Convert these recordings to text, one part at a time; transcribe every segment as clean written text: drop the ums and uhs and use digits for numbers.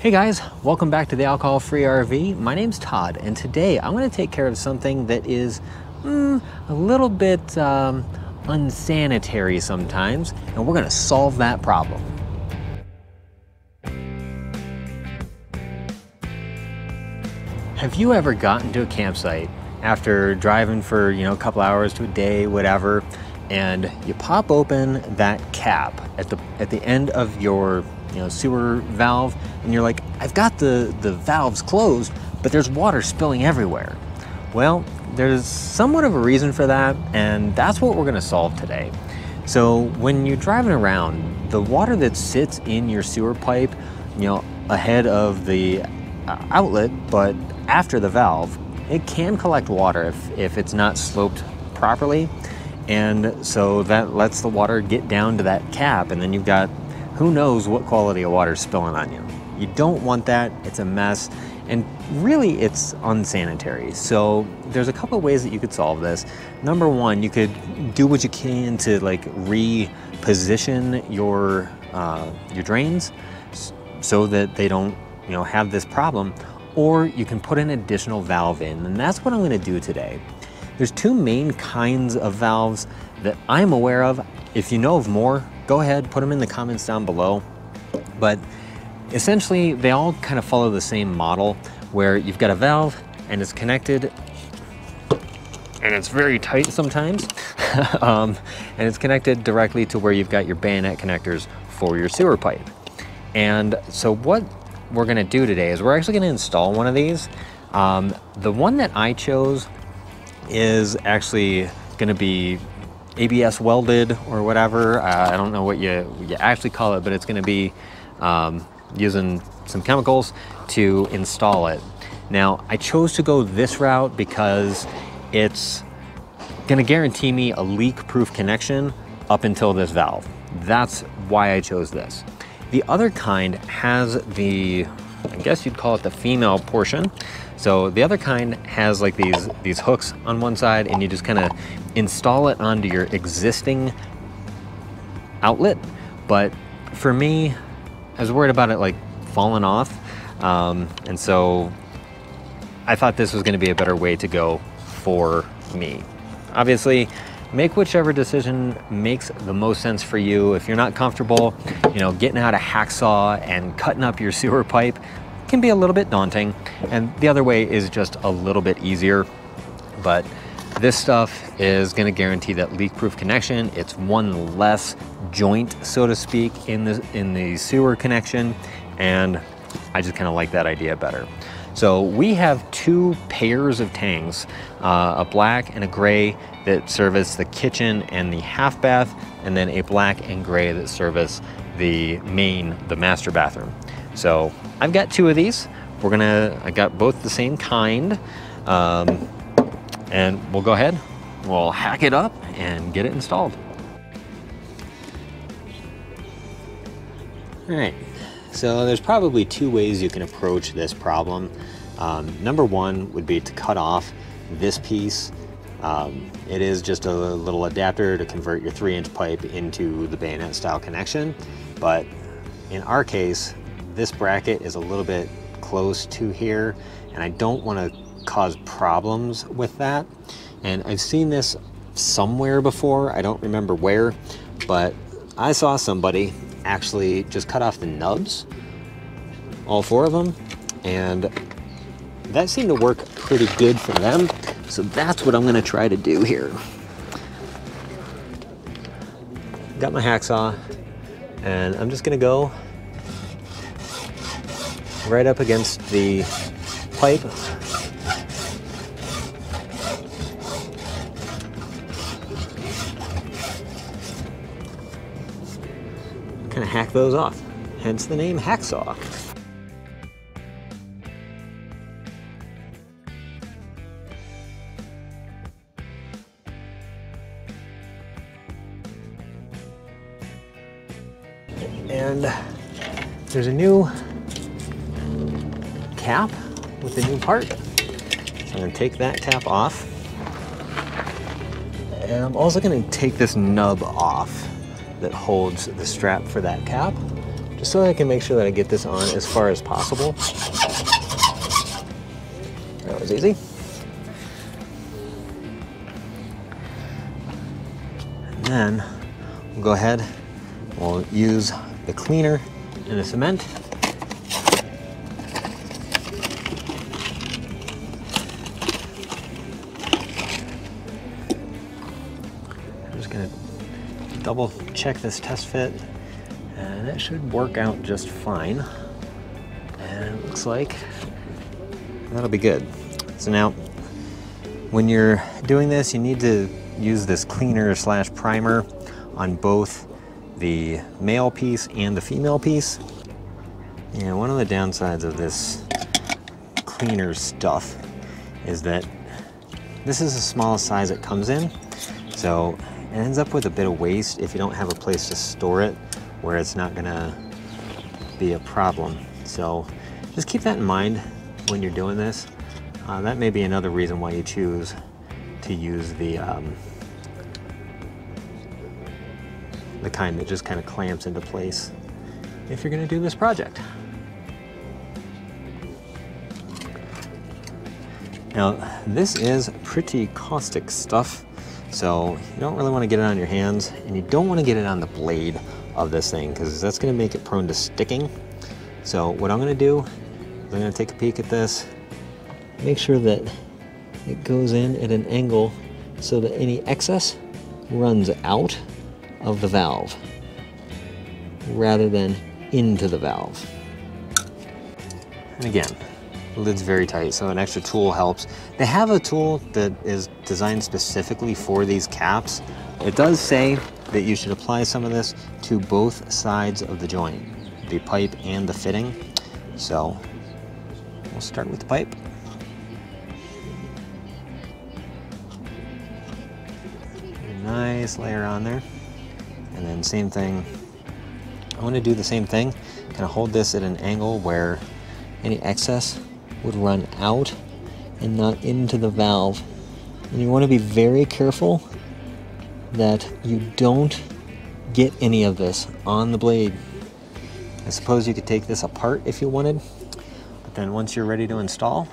Hey guys, welcome back to the Alcohol-Free RV. My name's Todd, and today I'm going to take care of something that is a little bit unsanitary sometimes, and we're going to solve that problem. Have you ever gotten to a campsite after driving for, a couple hours to a day, whatever, and you pop open that cap at the end of your sewer valve, and you're like, I've got the valves closed, but there's water spilling everywhere? Well, there's somewhat of a reason for that, and that's what we're gonna solve today. So when you're driving around, the water that sits in your sewer pipe, ahead of the outlet, but after the valve, it can collect water if it's not sloped properly. And so that lets the water get down to that cap, and then you've got who knows what quality of water spilling on you. You don't want that. It's a mess, and really it's unsanitary. So there's a couple of ways that you could solve this. Number one, you could do what you can to reposition your drains so that they don't have this problem, or you can put an additional valve in, and that's what I'm going to do today. There's two main kinds of valves that I'm aware of. If you know of more, go ahead, put them in the comments down below. But essentially, they all kind of follow the same model, where you've got a valve and it's connected, and it's very tight sometimes, and it's connected directly to where you've got your bayonet connectors for your sewer pipe. And so what we're gonna do today is we're actually gonna install one of these. The one that I chose is actually gonna be ABS welded or whatever. I don't know what you actually call it, but it's gonna be using some chemicals to install it. Now, I chose to go this route because it's gonna guarantee me a leak-proof connection up until this valve. That's why I chose this. The other kind has I guess you'd call it the female portion. So the other kind has like these hooks on one side, and you just kind of install it onto your existing outlet. But for me, I was worried about it like falling off. And so I thought this was going to be a better way to go for me. Obviously, make whichever decision makes the most sense for you. If you're not comfortable, getting out a hacksaw and cutting up your sewer pipe can be a little bit daunting, and the other way is just a little bit easier. But this stuff is going to guarantee that leak-proof connection. It's one less joint, so to speak, in the sewer connection, and I just kind of like that idea better. So we have two pairs of tanks, a black and a gray, that service the kitchen and the half bath, and then a black and gray that service the master bathroom. So I've got two of these. I got both the same kind, and we'll go ahead, we'll hack it up and get it installed. All right, so there's probably two ways you can approach this problem. Number one would be to cut off this piece. It is just a little adapter to convert your 3-inch pipe into the bayonet style connection. But in our case, this bracket is a little bit close to here, and I don't want to cause problems with that. And I've seen this somewhere before, I don't remember where, but I saw somebody actually just cut off the nubs, all four of them, and that seemed to work pretty good for them. So that's what I'm going to try to do here. Got my hacksaw, and I'm just going to go right up against the pipe. Kind of hack those off, hence the name hacksaw. And there's a new cap with the new part. So I'm going to take that cap off. And I'm also going to take this nub off that holds the strap for that cap. just so I can make sure that I get this on as far as possible. That was easy. And then we'll go ahead, we'll use the cleaner and the cement. I'm just gonna double check this test fit, and it should work out just fine. And it looks like that'll be good. So now, when you're doing this, you need to use this cleaner / primer on both the male piece and the female piece. And one of the downsides of this cleaner stuff is that this is the smallest size it comes in. So it ends up with a bit of waste if you don't have a place to store it where it's not gonna be a problem. So just keep that in mind when you're doing this. That may be another reason why you choose to use the kind that just kind of clamps into place if you're going to do this project. Now, this is pretty caustic stuff, so you don't really want to get it on your hands, and you don't want to get it on the blade of this thing because that's going to make it prone to sticking. So what I'm going to do is I'm going to take a peek at this, make sure that it goes in at an angle so that any excess runs out of the valve rather than into the valve. And again, the lid's very tight, so an extra tool helps. They have a tool that is designed specifically for these caps. It does say that you should apply some of this to both sides of the joint, the pipe and the fitting. So we'll start with the pipe. Nice layer on there. And then same thing, I want to do the same thing, kind of hold this at an angle where any excess would run out and not into the valve. And you want to be very careful that you don't get any of this on the blade. I suppose you could take this apart if you wanted, but then once you're ready to install,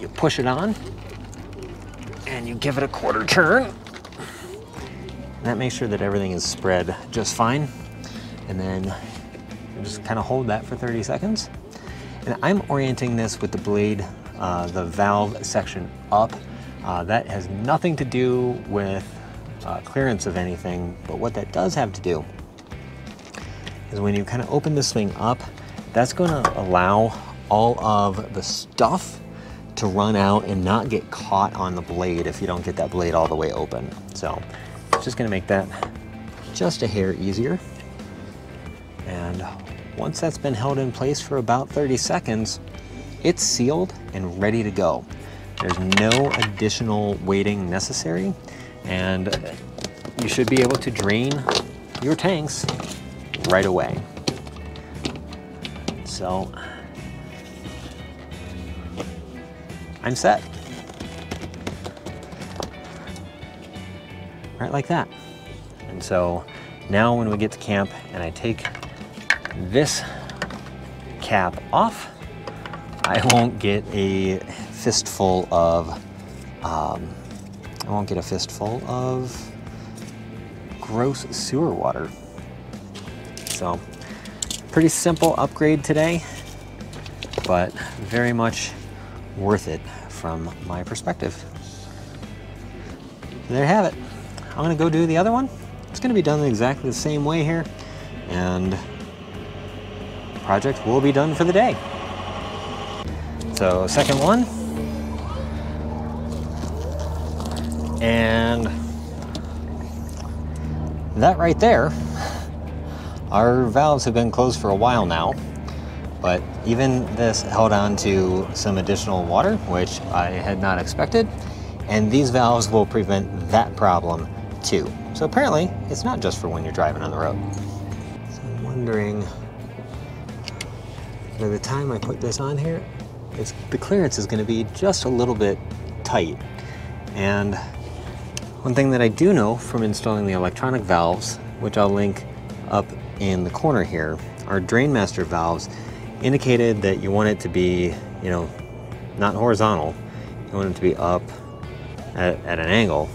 you push it on and you give it a quarter turn. That makes sure that everything is spread just fine. And then you just kind of hold that for 30 seconds. And I'm orienting this with the blade, the valve section up. That has nothing to do with clearance of anything, but what that does have to do is when you kind of open this thing up, that's going to allow all of the stuff to run out and not get caught on the blade if you don't get that blade all the way open. So it's just going to make that just a hair easier. And once that's been held in place for about 30 seconds, it's sealed and ready to go. There's no additional weighting necessary, and you should be able to drain your tanks right away. So I'm set. Right like that. And so now when we get to camp and I take this cap off, I won't get a fistful of gross sewer water. So pretty simple upgrade today, but very much worth it from my perspective. There you have it. I'm gonna go do the other one. It's gonna be done exactly the same way here, and the project will be done for the day. So second one, and that right there, our valves have been closed for a while now, but even this held on to some additional water, which I had not expected, and these valves will prevent that problem too. So apparently it's not just for when you're driving on the road. So I'm wondering, by the time I put this on here, the clearance is going to be just a little bit tight. And one thing that I do know from installing the electronic valves, which I'll link up in the corner here, our drain master valves indicated that you want it to be, you know, not horizontal. You want it to be up at an angle.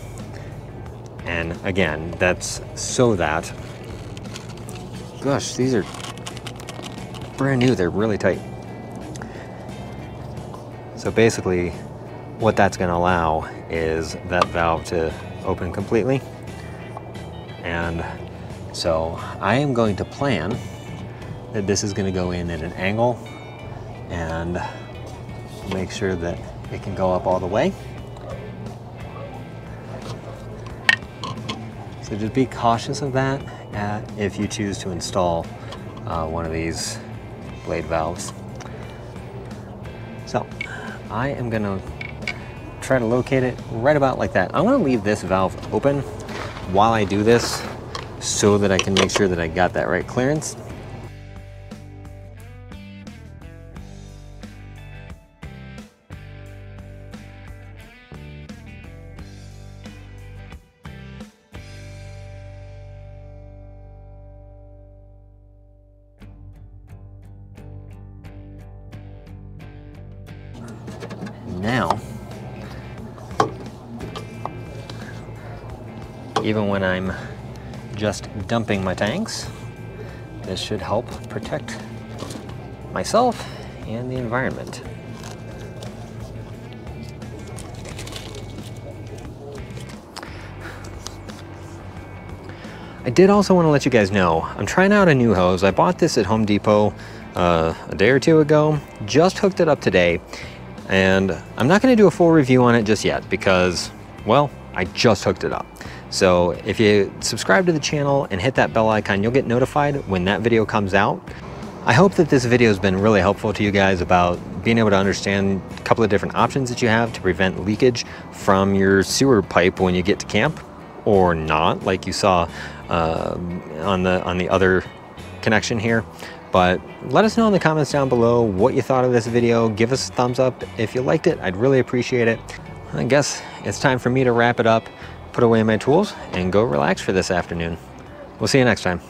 And again, that's so that, gosh, these are brand new, they're really tight. So basically, what that's gonna allow is that valve to open completely. And so I am going to plan that this is gonna go in at an angle and make sure that it can go up all the way. So just be cautious of that if you choose to install one of these blade valves. So I am gonna try to locate it right about like that. I'm gonna leave this valve open while I do this so that I can make sure that I got that right clearance. Now, even when I'm just dumping my tanks, this should help protect myself and the environment. I did also want to let you guys know, I'm trying out a new hose. I bought this at Home Depot a day or two ago, just hooked it up today. And I'm not going to do a full review on it just yet because, well, I just hooked it up. So if you subscribe to the channel and hit that bell icon, you'll get notified when that video comes out. I hope that this video has been really helpful to you guys about being able to understand a couple of different options that you have to prevent leakage from your sewer pipe when you get to camp, or not, like you saw on the other connection here. But let us know in the comments down below what you thought of this video. Give us a thumbs up if you liked it. I'd really appreciate it. I guess it's time for me to wrap it up, put away my tools, and go relax for this afternoon. We'll see you next time.